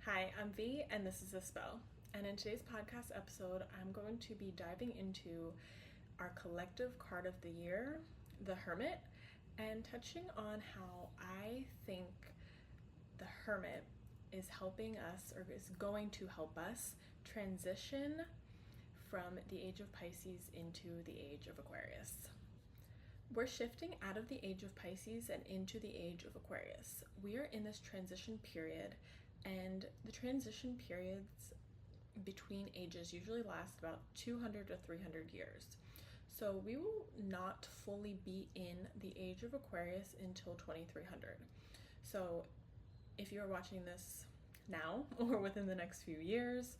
Hi, I'm V, and this is A Spell. And in today's podcast episode, I'm going to be diving into our collective card of the year, the Hermit, and touching on how I think the Hermit is helping us, or is going to help us, transition from the Age of Pisces into the Age of Aquarius. We're shifting out of the Age of Pisces and into the Age of Aquarius. We are in this transition period, and the transition periods between ages usually last about 200 to 300 years. So we will not fully be in the Age of Aquarius until 2300. So if you are watching this now or within the next few years,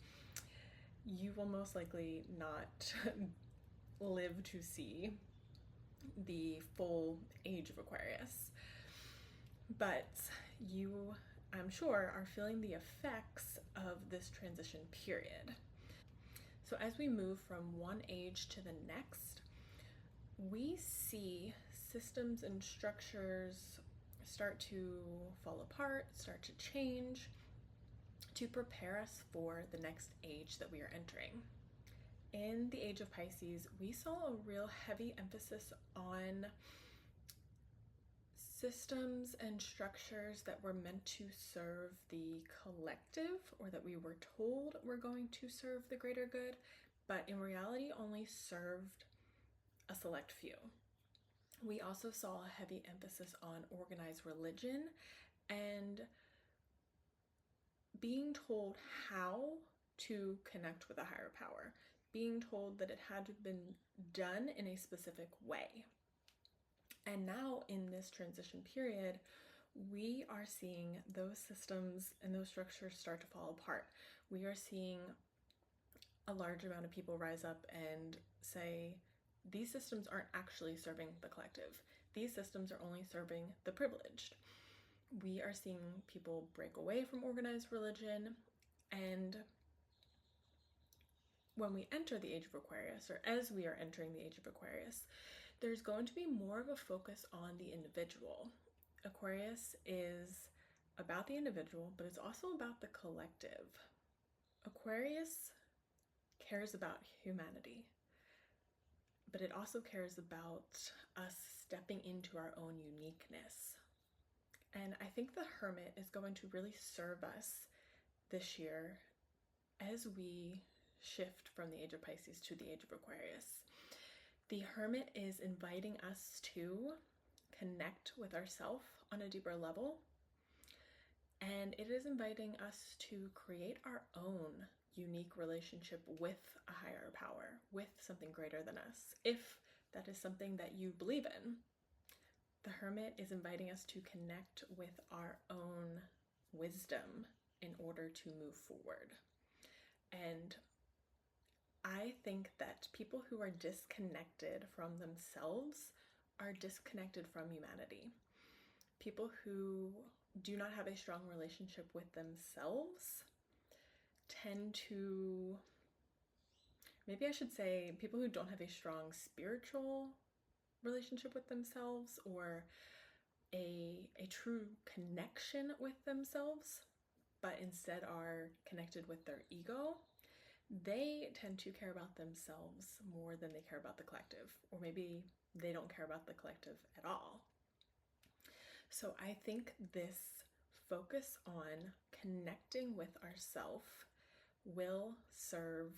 you will most likely not live to see the full Age of Aquarius. But you, I'm sure, are feeling the effects of this transition period. So as we move from one age to the next, we see systems and structures start to fall apart, start to change, to prepare us for the next age that we are entering. In the Age of Pisces, we saw a real heavy emphasis on systems and structures that were meant to serve the collective, or that we were told were going to serve the greater good, but in reality only served a select few. We also saw a heavy emphasis on organized religion and being told how to connect with a higher power, being told that it had to have been done in a specific way. And now in this transition period, we are seeing those systems and those structures start to fall apart. We are seeing a large amount of people rise up and say, these systems aren't actually serving the collective. These systems are only serving the privileged. We are seeing people break away from organized religion, and when we enter the Age of Aquarius, or as we are entering the Age of Aquarius, there's going to be more of a focus on the individual. Aquarius is about the individual, but it's also about the collective. Aquarius cares about humanity, but it also cares about us stepping into our own uniqueness. And I think the Hermit is going to really serve us this year as we shift from the Age of Pisces to the Age of Aquarius. The Hermit is inviting us to connect with ourselves on a deeper level, and it is inviting us to create our own unique relationship with a higher power, with something greater than us, if that is something that you believe in. The Hermit is inviting us to connect with our own wisdom in order to move forward. And I think that people who are disconnected from themselves are disconnected from humanity. People who do not have a strong relationship with themselves tend to, maybe I should say, people who don't have a strong spiritual relationship with themselves, or a true connection with themselves, but instead are connected with their ego, they tend to care about themselves more than they care about the collective, or maybe they don't care about the collective at all. So I think this focus on connecting with ourself will serve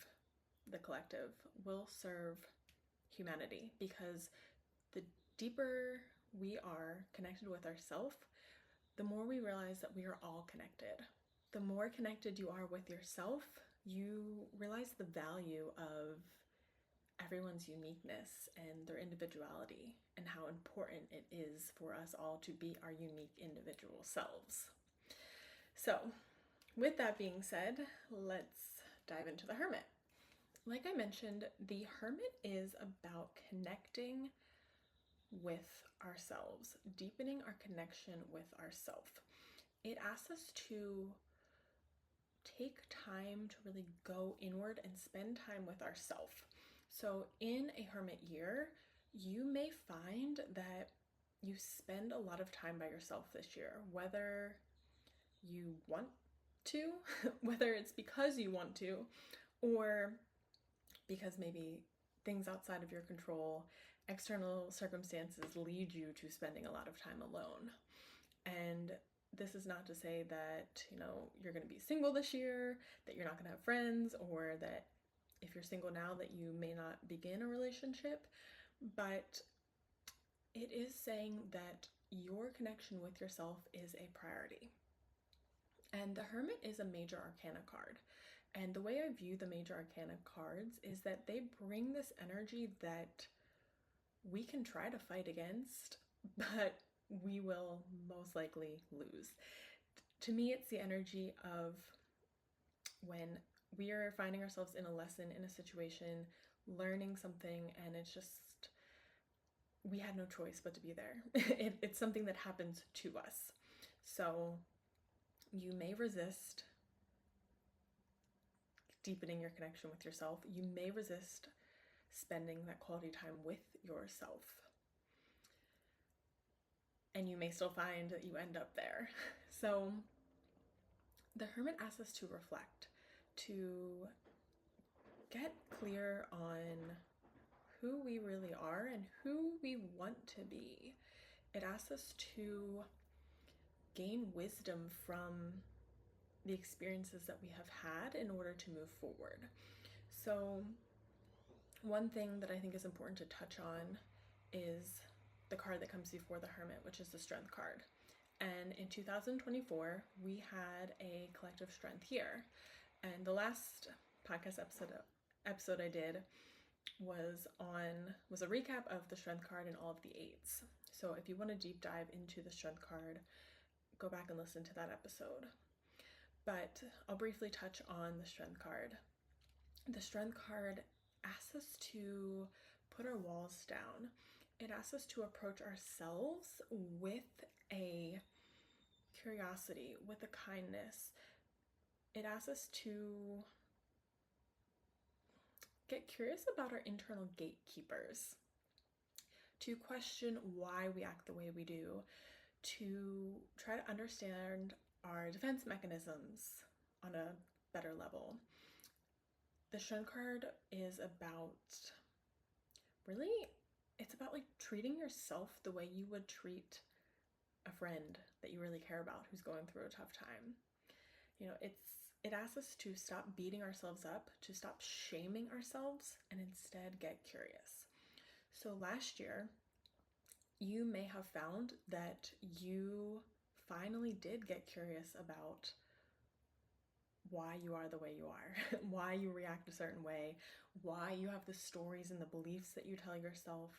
the collective, will serve humanity, because the deeper we are connected with ourself, the more we realize that we are all connected. The more connected you are with yourself, you realize the value of everyone's uniqueness and their individuality, and how important it is for us all to be our unique individual selves. So, with that being said, let's dive into the Hermit. Like I mentioned, the Hermit is about connecting with ourselves, deepening our connection with ourselves. It asks us to take time to really go inward and spend time with ourselves. So in a Hermit year, you may find that you spend a lot of time by yourself this year, whether you want to, whether it's because you want to, or because maybe things outside of your control, external circumstances lead you to spending a lot of time alone. And this is not to say that, you're going to be single this year, that you're not going to have friends, or that if you're single now that you may not begin a relationship, but it is saying that your connection with yourself is a priority. And the Hermit is a major arcana card. And the way I view the major arcana cards is that they bring this energy that we can try to fight against, but we will most likely lose. To me, it's the energy of when we are finding ourselves in a lesson, in a situation, learning something, and it's just, we had no choice but to be there. It's something that happens to us. So you may resist deepening your connection with yourself. You may resist spending that quality time with yourself. And you may still find that you end up there. So the Hermit asks us to reflect, to get clear on who we really are and who we want to be. It asks us to gain wisdom from the experiences that we have had in order to move forward. So one thing that I think is important to touch on is the card that comes before the Hermit, which is the Strength card. And in 2024, we had a collective strength year. And the last podcast episode I did was a recap of the Strength card and all of the eights. So if you want to deep dive into the Strength card, go back and listen to that episode. But I'll briefly touch on the Strength card. The Strength card asks us to put our walls down. It asks us to approach ourselves with a curiosity, with a kindness. It asks us to get curious about our internal gatekeepers, to question why we act the way we do, to try to understand our defense mechanisms on a better level. The Strength card is about, it's about like treating yourself the way you would treat a friend that you really care about who's going through a tough time. It asks us to stop beating ourselves up, to stop shaming ourselves, and instead get curious. So last year, you may have found that you finally did get curious about why you are the way you are, why you react a certain way, why you have the stories and the beliefs that you tell yourself.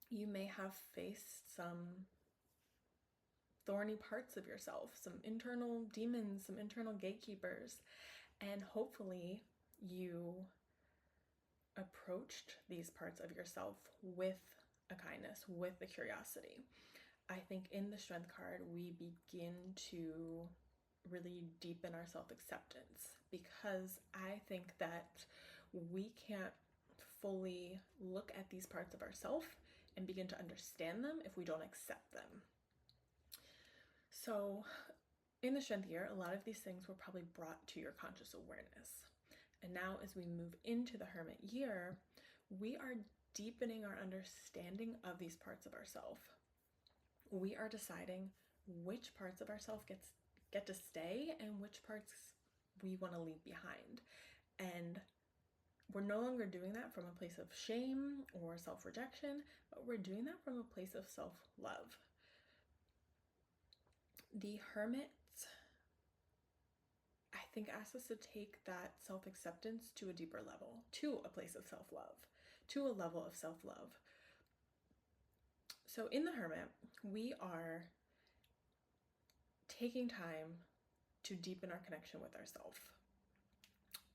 You may have faced some thorny parts of yourself, some internal demons, some internal gatekeepers, and hopefully you approached these parts of yourself with a kindness, with a curiosity. I think in the Strength card, we begin to really deepen our self-acceptance, because I think that we can't fully look at these parts of ourselves and begin to understand them if we don't accept them. So in the Strength year, a lot of these things were probably brought to your conscious awareness. And now as we move into the Hermit year, we are deepening our understanding of these parts of ourselves. We are deciding which parts of ourselves get to stay and which parts we want to leave behind. And we're no longer doing that from a place of shame or self-rejection, but we're doing that from a place of self-love. The Hermit, I think, asks us to take that self-acceptance to a deeper level, to a place of self-love, to a level of self-love. So in the Hermit, we are taking time to deepen our connection with ourselves.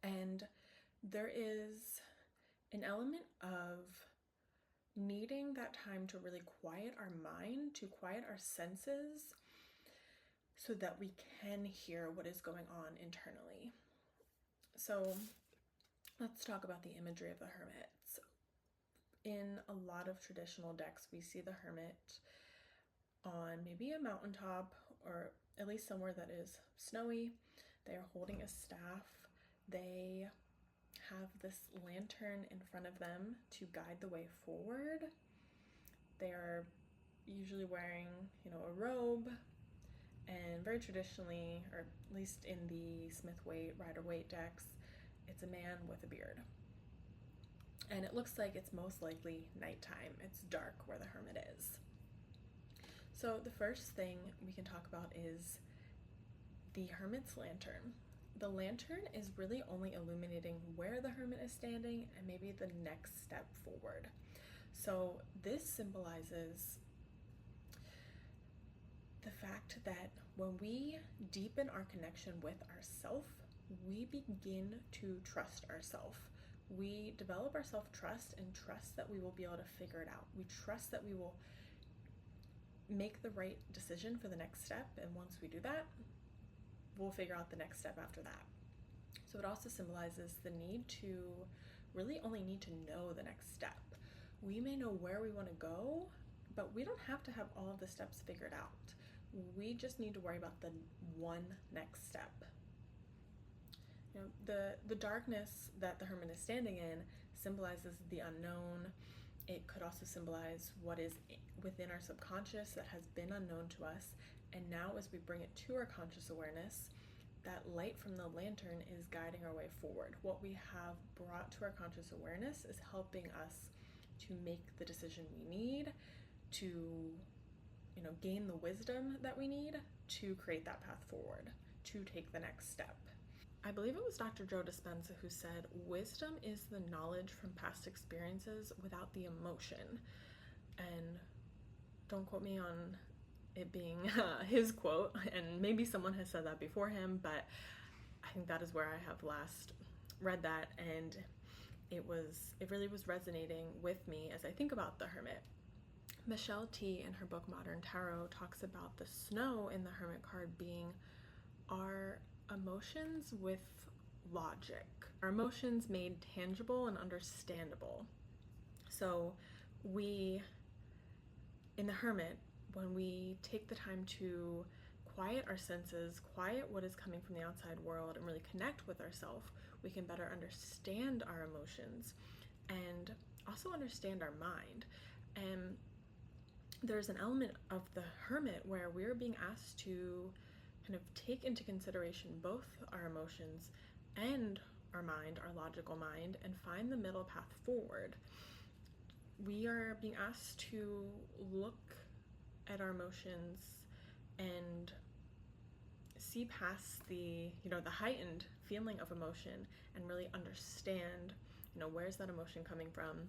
And there is an element of needing that time to really quiet our mind, to quiet our senses, so that we can hear what is going on internally. So let's talk about the imagery of the Hermit. In a lot of traditional decks, we see the Hermit on maybe a mountaintop or at least somewhere that is snowy. They are holding a staff. They have this lantern in front of them to guide the way forward. They are usually wearing, a robe, and very traditionally, or at least in the Smith-Waite, Rider-Waite decks, it's a man with a beard. And it looks like it's most likely nighttime. It's dark where the Hermit is. So the first thing we can talk about is the Hermit's lantern. The lantern is really only illuminating where the Hermit is standing and maybe the next step forward. So this symbolizes the fact that when we deepen our connection with ourself, we begin to trust ourself. We develop our self-trust and trust that we will be able to figure it out. We trust that we will make the right decision for the next step, and once we do that, we'll figure out the next step after that. So it also symbolizes the need to really only need to know the next step. We may know where we want to go, but we don't have to have all of the steps figured out. We just need to worry about the one next step. The darkness that the Hermit is standing in symbolizes the unknown. It could also symbolize what is within our subconscious that has been unknown to us, and now as we bring it to our conscious awareness, that light from the lantern is guiding our way forward. What we have brought to our conscious awareness is helping us to make the decision we need, to gain the wisdom that we need to create that path forward, to take the next step. I believe it was Dr. Joe Dispenza who said, wisdom is the knowledge from past experiences without the emotion. And don't quote me on it being his quote, and maybe someone has said that before him, but I think that is where I have last read that, and it really was resonating with me as I think about the Hermit. Michelle T. in her book Modern Tarot talks about the snow in the Hermit card being our emotions with logic, our emotions made tangible and understandable. So in the Hermit, when we take the time to quiet our senses, quiet what is coming from the outside world, and really connect with ourselves, we can better understand our emotions and also understand our mind. And there's an element of the Hermit where we're being asked to kind of take into consideration both our emotions and our mind, our logical mind, and find the middle path forward. We are being asked to look at our emotions and see past the heightened feeling of emotion and really understand, where's that emotion coming from,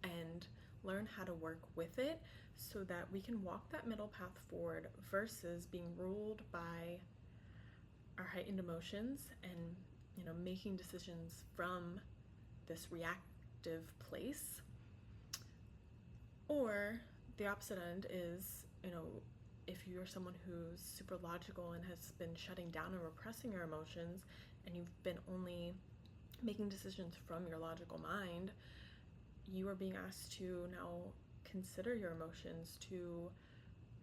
and learn how to work with it so that we can walk that middle path forward versus being ruled by our heightened emotions and making decisions from this reactive place. Or the opposite end is, if you're someone who's super logical and has been shutting down and repressing your emotions, and you've been only making decisions from your logical mind, you are being asked to now consider your emotions, to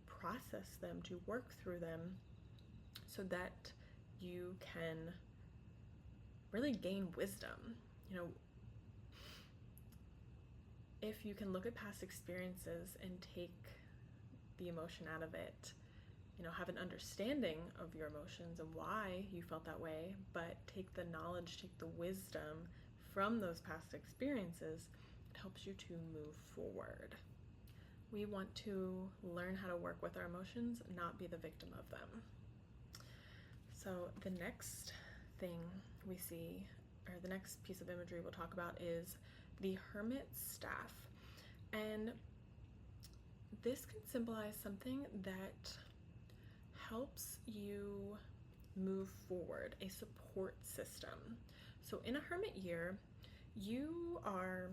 process them, to work through them, so that you can really gain wisdom. If you can look at past experiences and take the emotion out of it, have an understanding of your emotions and why you felt that way, but take the knowledge, take the wisdom from those past experiences, it helps you to move forward. We want to learn how to work with our emotions, not be the victim of them. So the next thing we see, or the next piece of imagery we'll talk about, is the Hermit's staff. And this can symbolize something that helps you move forward, a support system. So in a Hermit year, you are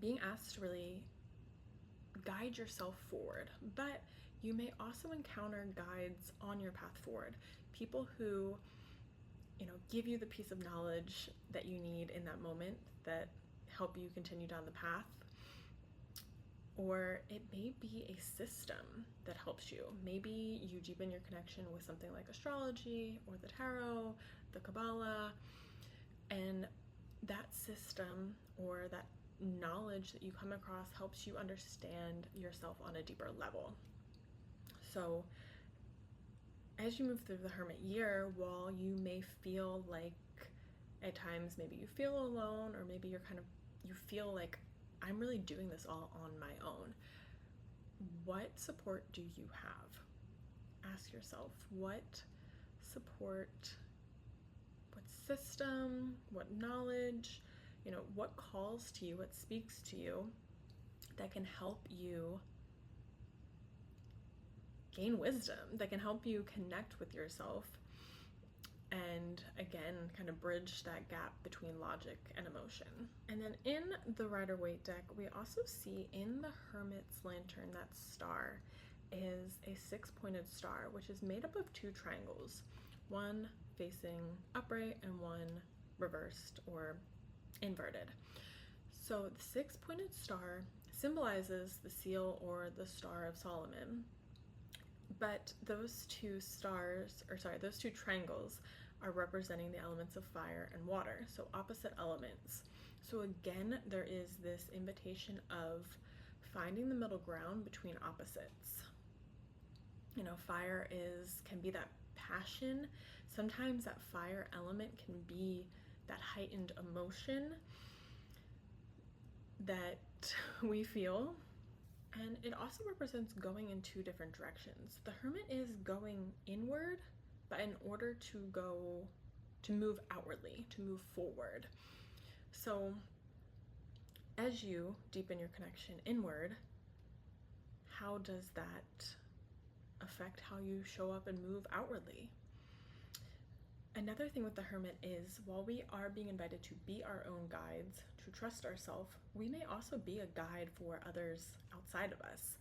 being asked to really guide yourself forward, but you may also encounter guides on your path forward, people who give you the piece of knowledge that you need in that moment, that help you continue down the path. Or it may be a system that helps you. Maybe you deepen your connection with something like astrology or the tarot, the Kabbalah, and that system or that knowledge that you come across helps you understand yourself on a deeper level. So as you move through the Hermit year, while you may feel like at times maybe you feel alone, or maybe you feel like, I'm really doing this all on my own, what support do you have? Ask yourself, what support, what system, what knowledge, what calls to you, what speaks to you that can help you gain wisdom, that can help you connect with yourself, and again, kind of bridge that gap between logic and emotion. And then in the Rider-Waite deck, we also see in the Hermit's lantern, that star is a 6-pointed star, which is made up of 2 triangles, one facing upright and one reversed or inverted. So the 6-pointed star symbolizes the seal or the Star of Solomon. But those 2 triangles are representing the elements of fire and water, so opposite elements. So again, there is this invitation of finding the middle ground between opposites. Fire can be that passion. Sometimes that fire element can be that heightened emotion that we feel. And it also represents going in 2 different directions. The Hermit is going inward, but in order to move outwardly, to move forward. So as you deepen your connection inward, how does that affect how you show up and move outwardly? Another thing with the Hermit is, while we are being invited to be our own guides, to trust ourselves, we may also be a guide for others outside of us.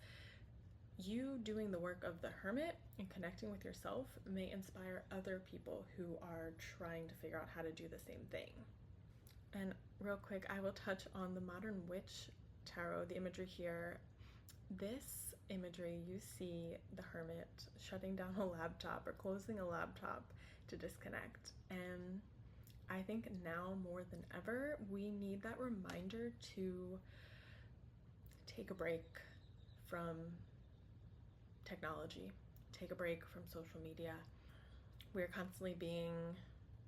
You doing the work of the Hermit and connecting with yourself may inspire other people who are trying to figure out how to do the same thing. And real quick, I will touch on the Modern Witch Tarot, the imagery here. This imagery, you see the Hermit shutting down a laptop or closing a laptop to disconnect. And I think now more than ever, we need that reminder to take a break from technology, take a break from social media. We're constantly being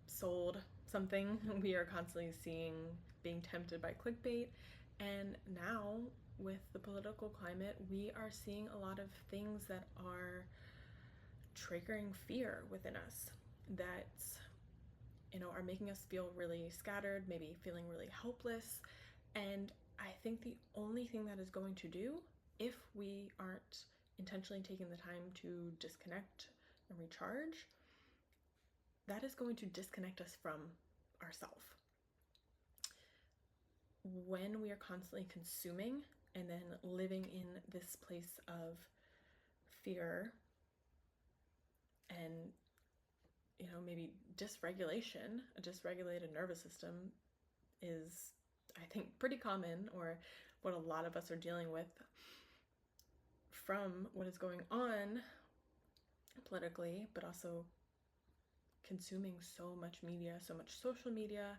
sold something. We are constantly being tempted by clickbait. And now with the political climate, we are seeing a lot of things that are triggering fear within us, that are making us feel really scattered, maybe feeling really helpless. And I think the only thing that is going to do, if we aren't intentionally taking the time to disconnect and recharge, that is going to disconnect us from ourselves. When we are constantly consuming and then living in this place of fear and maybe dysregulation, a dysregulated nervous system is, I think, pretty common, or what a lot of us are dealing with from what is going on politically, but also consuming so much media, so much social media.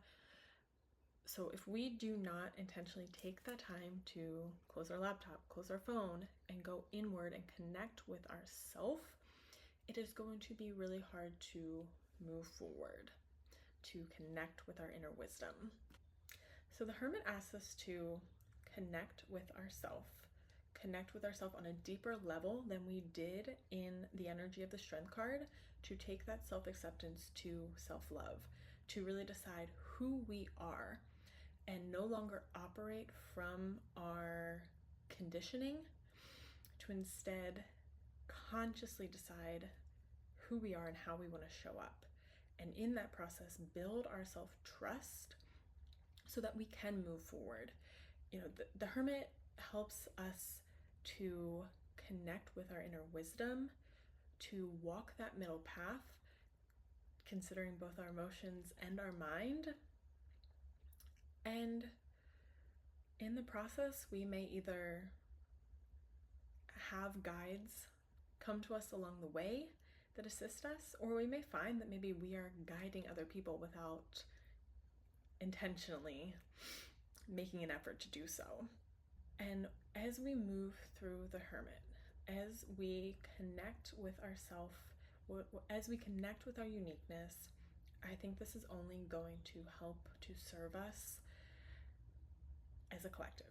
So if we do not intentionally take that time to close our laptop, close our phone, and go inward and connect with ourselves, it is going to be really hard to move forward, to connect with our inner wisdom. So the Hermit asks us to connect with ourselves on a deeper level than we did in the energy of the Strength card, to take that self-acceptance to self-love, to really decide who we are and no longer operate from our conditioning, to instead consciously decide who we are and how we want to show up. And in that process, build our self-trust so that we can move forward. The Hermit helps us to connect with our inner wisdom, to walk that middle path, considering both our emotions and our mind. And in the process, we may either have guides come to us along the way that assist us, or we may find that maybe we are guiding other people without intentionally making an effort to do so. And as we move through the Hermit, as we connect with ourself, as we connect with our uniqueness, I think this is only going to help to serve us as a collective.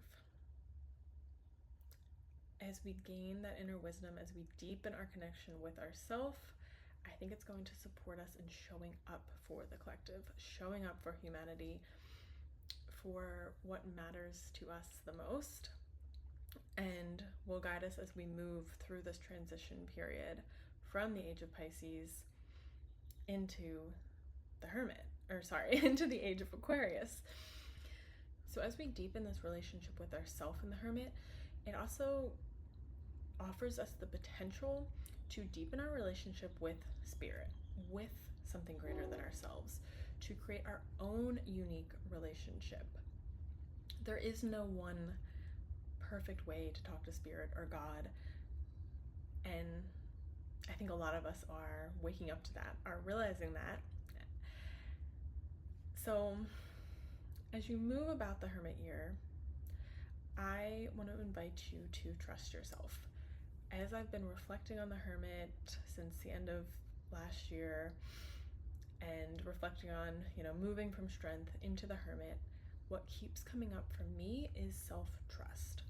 As we gain that inner wisdom, as we deepen our connection with ourself, I think it's going to support us in showing up for the collective, showing up for humanity, for what matters to us the most, and will guide us as we move through this transition period from the Age of Pisces into the Hermit, into the Age of Aquarius. So as we deepen this relationship with ourself in the Hermit, it also offers us the potential to deepen our relationship with spirit, with something greater than ourselves, to create our own unique relationship. There is no one perfect way to talk to spirit or God, and I think a lot of us are waking up to that, are realizing that. So as you move about the Hermit year, I want to invite you to trust yourself. As I've been reflecting on the Hermit since the end of last year and reflecting on, moving from strength into the Hermit, what keeps coming up for me is self-trust.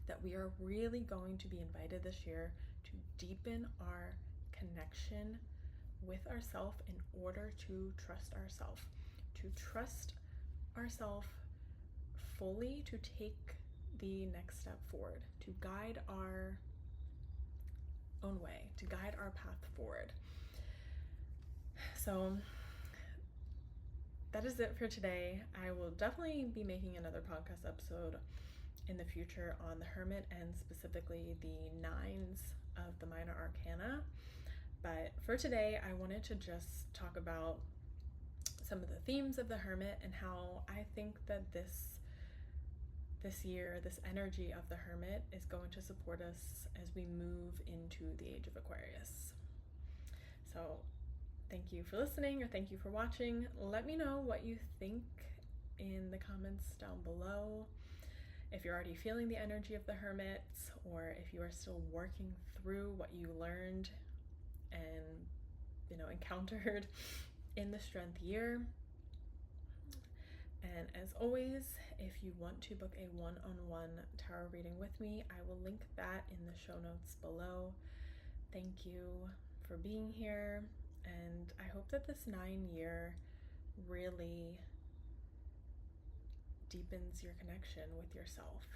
That we are really going to be invited this year to deepen our connection with ourselves in order to trust ourselves. To trust ourselves fully, to take the next step forward, to guide our own way, to guide our path forward. So that is it for today. I will definitely be making another podcast episode in the future on the Hermit and specifically the 9s of the minor arcana. But for today, I wanted to just talk about some of the themes of the Hermit and how I think that this year, this energy of the Hermit is going to support us as we move into the Age of Aquarius. So thank you for listening, or thank you for watching. Let me know what you think in the comments down below. If you're already feeling the energy of the Hermit, or if you are still working through what you learned and encountered in the Strength year. And as always, if you want to book a one-on-one tarot reading with me, I will link that in the show notes below. Thank you for being here, and I hope that this 9-year really deepens your connection with yourself.